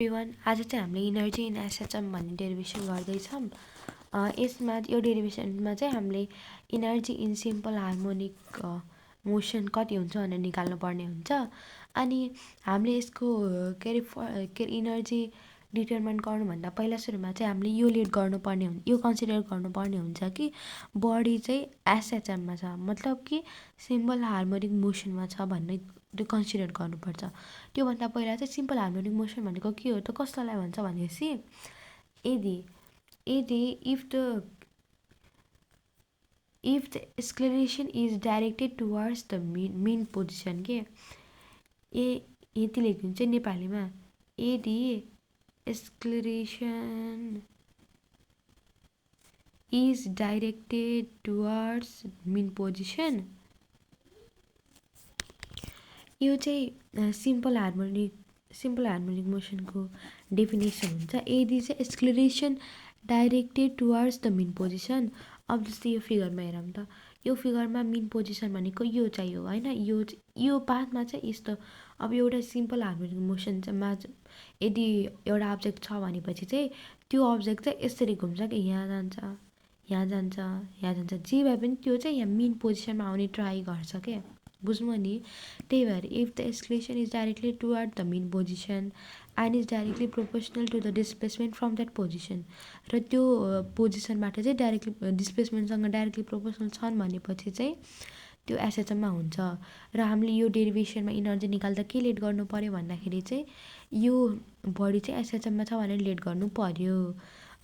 Everyone आज चाहिँ हामीले इनर्जी इन एसएचएम भन्ने डेरिभेसन गर्दैछौँ। यसमा यो डेरिभेसनमा चाहिँ हामीले energy in simple harmonic motion कति हुन्छ भनेर निकाल्नु पर्ने हुन्छ। अनि हामीले यसको के अरे इनर्जी डिटर्मिन गर्नुभन्दा पहिला सुरुमा चाहिँ हामीले यो लिड गर्नुपर्ने हुन्छ, यो कन्सिडर गर्नुपर्ने हुन्छ कि बडी चाहिँ एसएचएममा छ, मतलब कि सिम्पल हार्मोनिक मोसनमा छ भन्ने त्यो कन्सिडर गर्नुपर्छ। त्योभन्दा पहिला चाहिँ सिम्पल हार्मोनिक मोसन भनेको के हो त, कस्तोलाई भन्छ भनेपछि यदि यदि if the acceleration is directed towards the mean position के यति लेखिदिन्छ नेपालीमा। यदि acceleration is directed towards mean position, यो चाहिँ सिम्पल हार्मोनिक मोसनको डेफिनेसन हुन्छ। यदि चाहिँ acceleration directed towards the mean position, अब जस्तै यो फिगरमा हेरौँ त, यो फिगरमा मेन पोजिसन भनेको यो चाहिँ हो होइन, यो पाथमा चाहिँ यस्तो। अब एउटा सिम्पल हार्मोनिक मोसनमा यदि एउटा अब्जेक्ट छ भनेपछि चाहिँ त्यो अब्जेक्ट चाहिँ यसरी घुम्छ कि यहाँ जान्छ यहाँ जान्छ यहाँ जान्छ, जे भए पनि त्यो चाहिँ यहाँ मेन पोजिसनमा आउने ट्राई गर्छ क्या, बुझ्नु नि। त्यही भएर if the acceleration is directly toward the mean position and is directly proportional to the displacement from that position, र त्यो पोजिसनबाट चाहिँ डाइरेक्टली डिस्प्लेसमेन्टसँग डाइरेक्टली प्रोपोर्सनल छन् भनेपछि चाहिँ त्यो एसएचएममा हुन्छ। र हामीले यो डेरिभेसनमा इनर्जी निकाल्दा के लेट गर्नु पऱ्यो भन्दाखेरि चाहिँ यो बडी चाहिँ एसएचएममा छ भनेर लेट गर्नु पर्यो।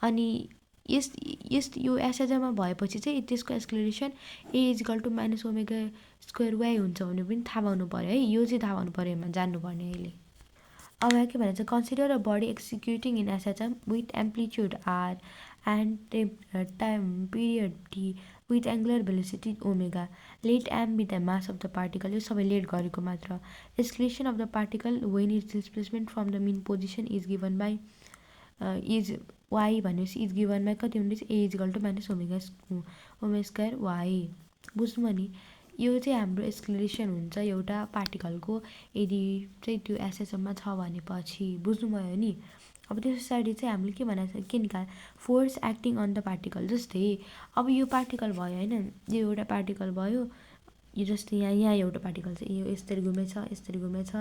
अनि यो एसएचएममा भएपछि चाहिँ त्यसको acceleration A is equal to minus omega square Y हुन्छ भने पनि थाहा पाउनु पऱ्यो है, यो चाहिँ थाहा पाउनु पऱ्यो यसमा जान्नुपर्ने अहिले। अब के भन्छ, consider a body executing in SHM with amplitude R and time period T with angular velocity omega, let M with the mass of the particle, यो सबै लेट गरेको मात्र। Acceleration of the particle when is displacement from the mean position is given by is Y भनेपछि is given by कति हुँदैछ, A is equal to minus omega square Y, बुझ्नु नि। यो चाहिँ हाम्रो एक्सलेरेसन हुन्छ एउटा पार्टिकलको यदि चाहिँ त्यो एसएचएममा छ भनेपछि, बुझ्नुभयो नि। अब त्यो पछाडि चाहिँ हामीले के भनेको छ, के निकाल force acting on the particle. जस्तै अब यो पार्टिकल भयो होइन, यो एउटा पार्टिकल भयो, यो जस्तै यहाँ एउटा पार्टिकल छ, यो यसरी घुमेछ,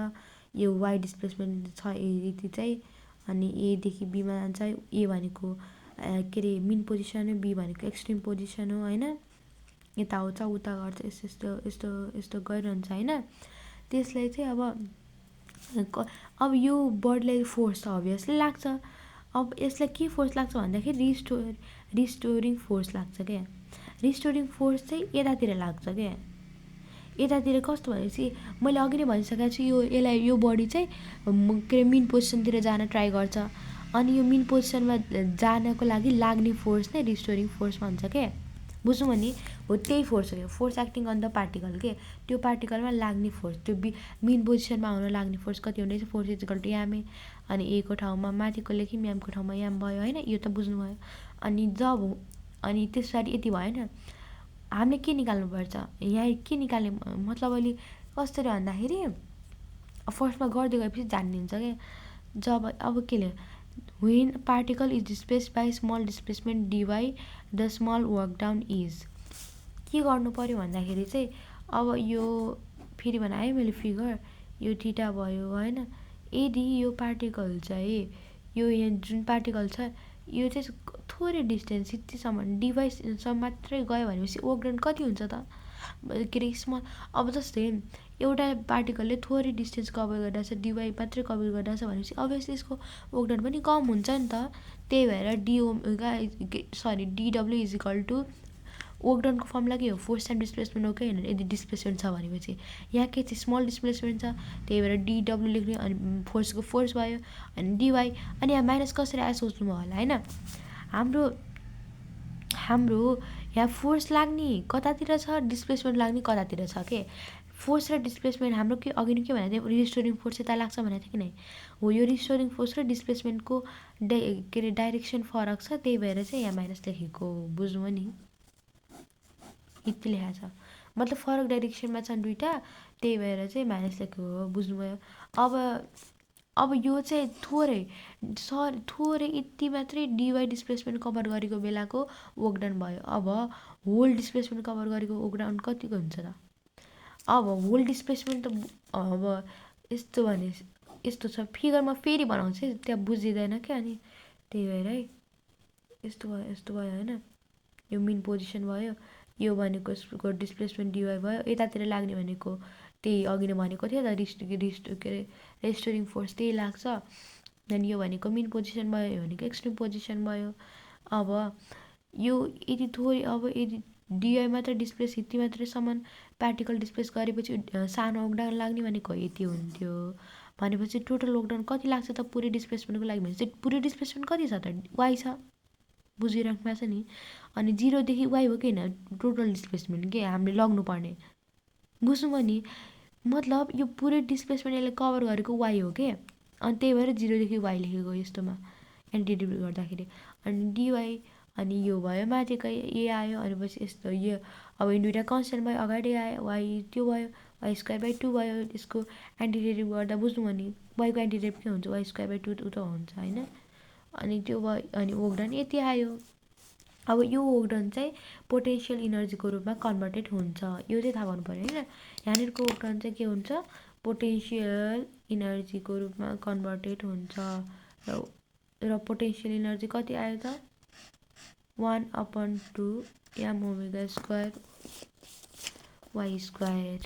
यो वाइ डिस्प्लेसमेन्ट छ यति चाहिँ, अनि एदेखि बीमा जान्छ, ए भनेको के अरे मेन पोजिसन हो, बी भनेको एक्सट्रिम पोजिसन हो होइन, यता आउँछ उता गर्छ, यस्तो गरिरहन्छ होइन। त्यसलाई चाहिँ अब यो बडीलाई फोर्स त अभियसली लाग्छ। अब यसलाई के फोर्स लाग्छ भन्दाखेरि रिस्टोरिङ फोर्स लाग्छ क्या। रिस्टोरिङ फोर्स चाहिँ यतातिर लाग्छ क्या। यतातिर कस्तो भनेपछि मैले अघि नै भनिसकेको छु, यो बडी चाहिँ के अरे मेन पोजिसनतिर जान ट्राई गर्छ, अनि यो मेन पोजिसनमा जानको लागि लाग्ने फोर्स नै रिस्टोरिङ फोर्स भन्छ क्या, बुझ्नु भने हो। त्यही फोर्स हो क्या, force acting on the particle के, त्यो पार्टिकलमा लाग्ने फोर्स, त्यो मेन पोजिसनमा आउन लाग्ने फोर्स कति हुँदैछ, फोर्स इजिकल टु यामे, अनि ए को ठाउँमा माथिको लेख्यौँ, यामको ठाउँमा याम भयो होइन, यो त बुझ्नुभयो। अनि त्यस पछाडि यति भयो होइन, हामीले के निकाल्नुपर्छ यहाँ, के निकाल्ने मतलब अहिले कसरी भन्दाखेरि फर्स्टमा गर्दै गएपछि जानिन्छ क्या। जब अब के ले when particle is displaced by small displacement D by the small work down is, के गर्नु पऱ्यो भन्दाखेरि चाहिँ अब यो फेरि बनाएँ मैले फिगर, यो थीटा भयो होइन। यदि यो पार्टिकल चाहिँ यो यहाँ जुन पार्टिकल छ यो चाहिँ थोरै डिस्टेन्स यतिसम्म डिभाइससम्म मात्रै गयो भनेपछि वर्क डन कति हुन्छ त, के अरे स्मल। अब जस्तै एउटा पार्टिकलले थोरै डिस्टेन्स कभर गरिरहेछ, डिवाई मात्रै कभर गरिरहेछ भनेपछि अभियसली यसको वर्क डन पनि कम हुन्छ नि त। त्यही भएर डिडब्ल्यू इजिकल टु वर्कडनको फर्मुला के हो, फोर्स टाइम डिस्प्लेसमेन्ट हो कि होइन, यदि डिस्प्लेसमेन्ट छ भनेपछि यहाँ के चाहिँ स्मल डिस्प्लेसमेन्ट छ, त्यही भएर डिडब्ल्यू लेख्ने, अनि फोर्सको फोर्स भयो, अनि डिवाई, अनि यहाँ माइनस कसरी आयो सोच्नुभयो होला होइन। हाम्रो यहाँ फोर्स लाग्ने कतातिर छ, डिस्प्लेसमेन्ट लाग्ने कतातिर छ के, फोर्स र डिस्प्लेसमेन्ट हाम्रो के अघि नै के भनेको थियो, रिस्टोरिङ फोर्स यता लाग्छ भनेको थियो कि नै हो। यो रिस्टोरिङ फोर्स र डिस्प्लेसमेन्टको के अरे डाइरेक्सन फरक छ, त्यही भएर चाहिँ यहाँ माइनस लेखेको, बुझ्नु नि। यति लेखाएको छ, मतलब फरक डाइरेक्सनमा छन् दुइटा, त्यही भएर चाहिँ माइनस लेखेको हो, बुझ्नुभयो। अब अब यो चाहिँ थोरै यति मात्रै डिवाई डिस्प्लेसमेन्ट कभर गरेको बेलाको वर्कडन भयो। अब होल डिस्प्लेसमेन्ट कभर गरेको वर्कडन कतिको हुन्छ त? अब होल डिस्प्लेसमेन्ट त अब यस्तो भने यस्तो छ, फिगरमा फेरि बनाउँछ है, त्यहाँ बुझिँदैन क्या, अनि त्यही भएर है यस्तो भयो होइन। यो मिन पोजिसन भयो, यो भनेको यसको डिस्प्लेसमेन्ट डिवाई भयो, यतातिर लाग्ने भनेको त्यही अघि नै भनेको थियो त के अरे रेस्टोरिङ फोर्स त्यही लाग्छ। अनि यो भनेको मिन पोजिसन भयो, यो भनेको एक्सट्रिम पोजिसन भयो। अब यो यदि थोरै अब यदि डिआई मात्र डिस्प्लेस यति मात्रैसम्म पार्टिकल डिस्प्लेस गरेपछि सानो वर्कडन लाग्ने भनेको यति हुन्थ्यो भनेपछि टोटल वर्कडन कति लाग्छ त पुरै डिस्प्लेसमेन्टको लागि भनेपछि पुरै डिस्प्लेसमेन्ट कति छ त? वाइ छ, बुझिराख्नु भएको छ नि। अनि 0 देखि वाइ हो कि होइन टोटल डिस्प्लेसमेन्ट के हामीले लग्नुपर्ने, बुझ्नुभयो नि। मतलब यो पुरै डिस्प्लेसमेन्ट यसले कभर गरेको वाइ हो के, अनि त्यही भएर 0 देखि वाइ लेखेको यस्तोमा एन्टिडेरिभेट गर्दाखेरि। अनि डिवाई अनि यो भयो माथिकै ए आयो, अनि पछि यस्तो यो अब यो दुइटा कन्सटेन्ट भयो, अगाडि आयो वाइ त्यो भयो, वाइ स्क्वायर बाई 2 भयो। यसको एन्टिडेरिभ गर्दा बुझ्नुभयो नि, वाइको एन्टिडेरिभ के हुन्छ, वाइ स्क्वायर बाई 2 त हुन्छ होइन। अनि त्यो भयो, अनि वर्कडन यति आयो। अब यो वर्कडन चाहिँ पोटेन्सियल इनर्जीको रूपमा कन्भर्टेड हुन्छ, यो चाहिँ थाहा पाउनु पऱ्यो होइन। यहाँनिरको वर्कडन चाहिँ के हुन्छ, पोटेन्सियल इनर्जीको रूपमा कन्भर्टेड हुन्छ। र पोटेन्सियल इनर्जी कति आयो त? 1/2 m omega square y square.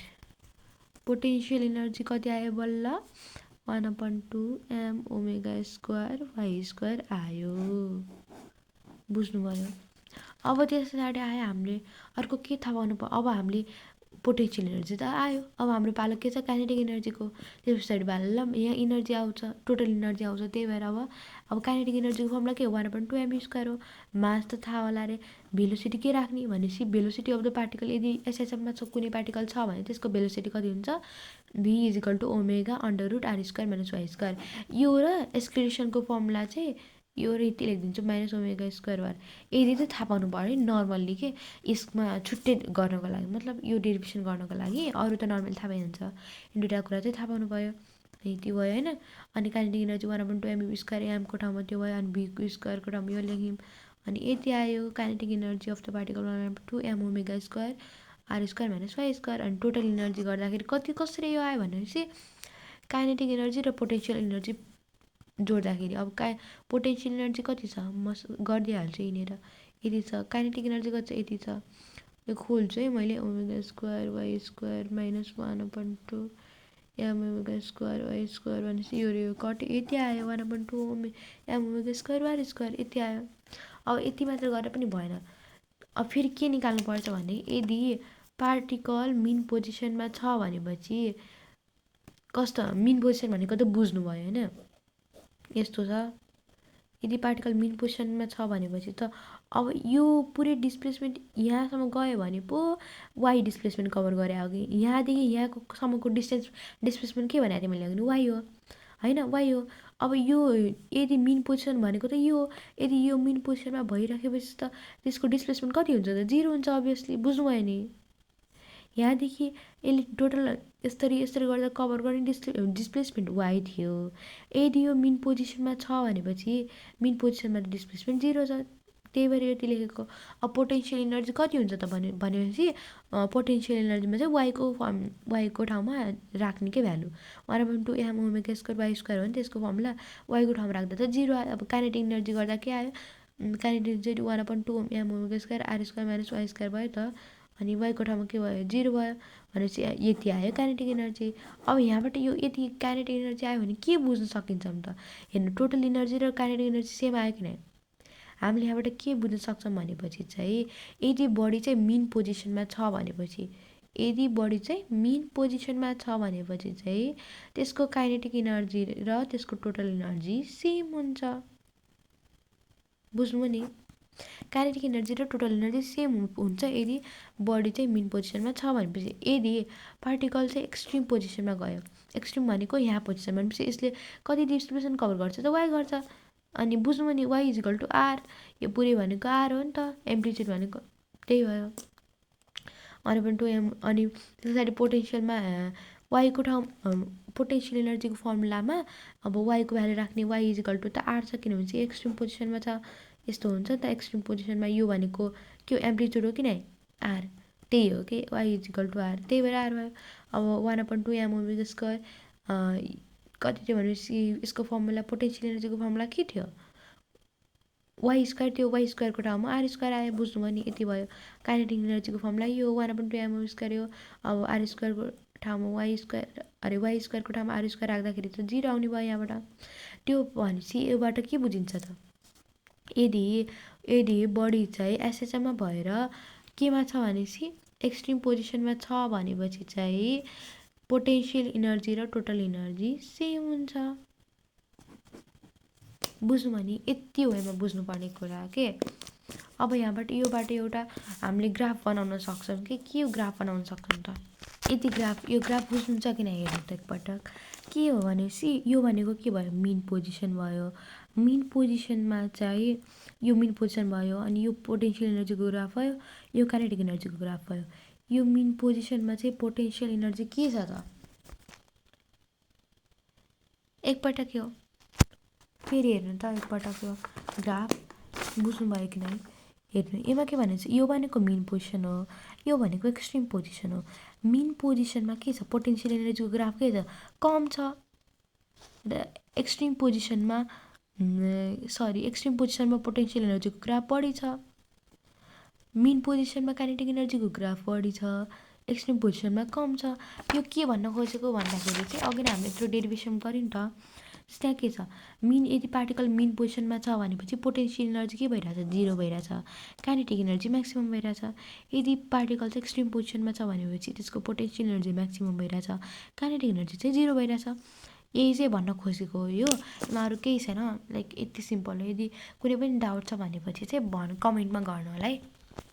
Potential energy कति आयो बल्ल? 1/2 m omega square y square आयो, बुझ्नुभयो। अब त्यस पछाडि आयो हामीले अर्को के थाहा पाउनु पर्यो, अब हामीले पोटेन्सियल इनर्जी त आयो, अब हाम्रो पालो के छ, काइनेटिक इनर्जीको। त्यस पछाडि भाल्ला यहाँ इनर्जी आउँछ, टोटल इनर्जी आउँछ। त्यही भएर अब काइनेटिक इनर्जीको फर्मुला के हो, 1/2 m स्क्वायर हो। मास त थाहा होला रे, भेलोसिटी के राख्ने भनेपछि भेलोसिटी अफ द पार्टिकल यदि एसएसएममा कुनै पार्टिकल छ भने त्यसको भेलोसिटी कति हुन्छ, v = √r² - y स्क्वायर। यो र एक्सक्लेरेसनको फर्मुला चाहिँ यो र यति लेखिदिन्छु -ओमेगा² भएर। यदि चाहिँ थाहा पाउनु पऱ्यो नर्मल्ली के, यसमा छुट्टै गर्नको लागि, मतलब यो डेरिभेसन गर्नको लागि, अरू त नर्मली थाहा भइहाल्छ। यो दुइटा कुरा चाहिँ थाहा पाउनु पऱ्यो, यति भयो होइन। अनि काइनेटिक इनर्जी 1/2 m स्क्वायर, एमको ठाउँमा त्यो भयो, अनि भीको स्क्वायरको ठाउँमा यो लेख्यौँ, अनि यति आयो kinetic energy of the particle 1/2 m omega square r² - y square. अनि टोटल इनर्जी गर्दाखेरि कसरी यो आयो भनेपछि काइनेटिक इनर्जी र पोटेन्सियल इनर्जी जोड्दाखेरि अब पोटेन्सियल इनर्जी कति छ म गरिदिइहाल्छु यहीँनिर, यति छ। काइनेटिक इनर्जी कति छ, यति छ। यो खोल्छु है मैले, omega square y square minus 1/2 m omega square y square भनेपछि यो कट यति आयो, 1/2 m omega square y square यति आयो। अब यति मात्र गरेर पनि भएन, अब फेरि के निकाल्नुपर्छ भने यदि पार्टिकल मिन पोजिसनमा छ भनेपछि कस्तो मिन पोजिसन भनेको त बुझ्नुभयो होइन, यस्तो छ। यदि पार्टिकल मिन पोजिसनमा छ भनेपछि त अब यो पुरै डिस्प्लेसमेन्ट यहाँसम्म गयो भने पो वाइ डिस्प्लेसमेन्ट कभर गरे अघि, यहाँदेखि यहाँसम्मको डिस्प्लेसमेन्ट के भनेको थिएँ मैले अघि, वाइ हो होइन, वाइ हो। अब यो यदि मिन पोजिसन भनेको त यो हो, यदि यो मिन पोजिसनमा भइराखेपछि त त्यसको डिस्प्लेसमेन्ट कति हुन्छ त, 0 हुन्छ अभियसली, बुझ्नुभयो नि। यहाँदेखि यसले टोटल यसरी गर्दा कभर गर्ने डिस्प्लेसमेन्ट वाइ थियो। यदि यो मिन पोजिसनमा छ भनेपछि मिन पोजिसनमा त डिस्प्लेसमेन्ट 0 छ, त्यही भएर यति लेखेको। अब पोटेन्सियल इनर्जी कति हुन्छ त भनेपछि पोटेन्सियल इनर्जीमा चाहिँ वाइको ठाउँमा राख्ने के value 1/2 m omega square y square हो नि त्यसको फर्मुला, वाइको ठाउँमा राख्दा त 0 आयो। अब काइनेटिक इनर्जी गर्दा के आयो, kinetic energy 1/2 m omega square r² - y square भयो त, अनि वाइको ठाउँमा के भयो, 0 भयो भनेपछि यति आयो काइनेटिक इनर्जी। अब यहाँबाट यो यति काइनेटिक इनर्जी आयो भने के बुझ्न सकिन्छ त, हेर्नु टोटल इनर्जी र काइनेटिक इनर्जी सेम आयो कि नै। हामीले यहाँबाट के बुझ्न सक्छौँ भनेपछि चाहिँ यदि बडी चाहिँ मिन पोजिसनमा छ भनेपछि, यदि बडी चाहिँ मिन पोजिसनमा छ भनेपछि चाहिँ त्यसको काइनेटिक इनर्जी र त्यसको टोटल इनर्जी सेम हुन्छ, बुझ्नुभयो नि। काइनेटिक इनर्जी र टोटल इनर्जी सेम हुन्छ यदि बडी चाहिँ मिन पोजिसनमा छ भनेपछि। यदि पार्टिकल चाहिँ एक्सट्रिम पोजिसनमा गयो, एक्सट्रिम भनेको यहाँ पोजिसन भनेपछि यसले कति डिस्प्लेसमेन्ट कभर गर्छ त, वाइ गर्छ। अनि बुझ्नुभयो नि, वाइ = r, यो पुरै भनेको r हो नि त, एम्प्लिट्युड भनेको त्यही भयो 1/2 m। अनि त्यस पछाडि पोटेन्सियलमा वाईको ठाउँ पोटेन्सियल इनर्जीको फर्मुलामा अब वाईको भ्यालु राख्ने वाई इजिकल टु त आर छ किनभने चाहिँ एक्सट्रिम पोजिसनमा छ। यस्तो हुन्छ नि त एक्सट्रिम पोजिसनमा यो भनेको के हो एम्प्लिट्युड हो कि नै आर, त्यही हो कि वाई इजिकल टु आर, त्यही भएर आर भयो। अब 1/2 एम ओमेगा स्क्वायर कति थियो भनेपछि यसको फर्मुला पोटेन्सियल इनर्जीको फर्मुला के थियो वाई स्क्वायर, त्यो वाई स्क्वायरको ठाउँमा आर स्क्वायर आयो, बुझ्नुभयो नि, यति भयो। काइनेटिक इनर्जीको फर्मुला यो 1/2 एम स्क्वायर हो। अब आर स्क्वायरको ठाउँमा वाई स्क्वायर वाई स्क्वायरको ठाउँमा आर स्क्वायर राख्दाखेरि त 0 आउने भयो यहाँबाट। त्यो भनेपछि योबाट के बुझिन्छ त, यदि यदि बडी चाहिँ एसएचएममा भएर केमा छ भनेपछि एक्सट्रिम पोजिसनमा छ भनेपछि चाहिँ पोटेन्सियल इनर्जी र टोटल इनर्जी सेम हुन्छ। बुझ्नु भने यति हो यसमा बुझ्नुपर्ने कुरा के। अब यहाँबाट योबाट एउटा हामीले ग्राफ बनाउन सक्छौँ कि के हो ग्राफ बनाउन सक्छौँ त, यति ग्राफ, यो ग्राफ बुझ्नुहुन्छ कि नै हेर्नु त एकपटक। के हो भनेपछि यो भनेको के भयो मिन पोजिसन भयो। मिन पोजिसनमा चाहिँ यो मिन पोजिसन भयो अनि यो पोटेन्सियल इनर्जीको ग्राफ भयो, यो काइनेटिक इनर्जीको ग्राफ भयो। यो मिन पोजिसनमा चाहिँ पोटेन्सियल इनर्जी के छ त एकपटक यो फेरि हेर्नु त एकपटक यो ग्राफ, बुझ्नुभयो कि नै हेर्नु। यसमा के भनेको यो भनेको मिन पोजिसन हो, यो भनेको एक्सट्रिम पोजिसन हो। मिन पोजिसनमा के छ पोटेन्सियल इनर्जीको ग्राफ के छ कम छ, एक्सट्रिम पोजिसनमा एक्सट्रिम पोजिसनमा पोटेन्सियल इनर्जीको ग्राफ बढी छ। मिन पोजिसनमा काइनेटिक इनर्जीको ग्राफ बढी छ, एक्सट्रिम पोजिसनमा कम छ। यो के भन्न खोजेको भन्दाखेरि चाहिँ अघि नै हामीले त्यो डेरिभेसन गऱ्यौँ नि त, त्यहाँ के छ मिन, यदि पार्टिकल मिन पोजिसनमा छ भनेपछि पोटेन्सियल इनर्जी के भइरहेछ 0 भइरहेछ, काइनेटिक इनर्जी म्याक्सिमम भइरहेछ। यदि पार्टिकल चाहिँ एक्सट्रिम पोजिसनमा छ भनेपछि त्यसको पोटेन्सियल इनर्जी म्याक्सिमम भइरहेछ, काइनेटिक इनर्जी चाहिँ 0 भइरहेछ। यही चाहिँ भन्न खोजेको हो यो, यसमा अरू केही छैन, लाइक यति सिम्पल हो। यदि कुनै पनि डाउट छ भनेपछि चाहिँ कमेन्टमा गर्नु होला है।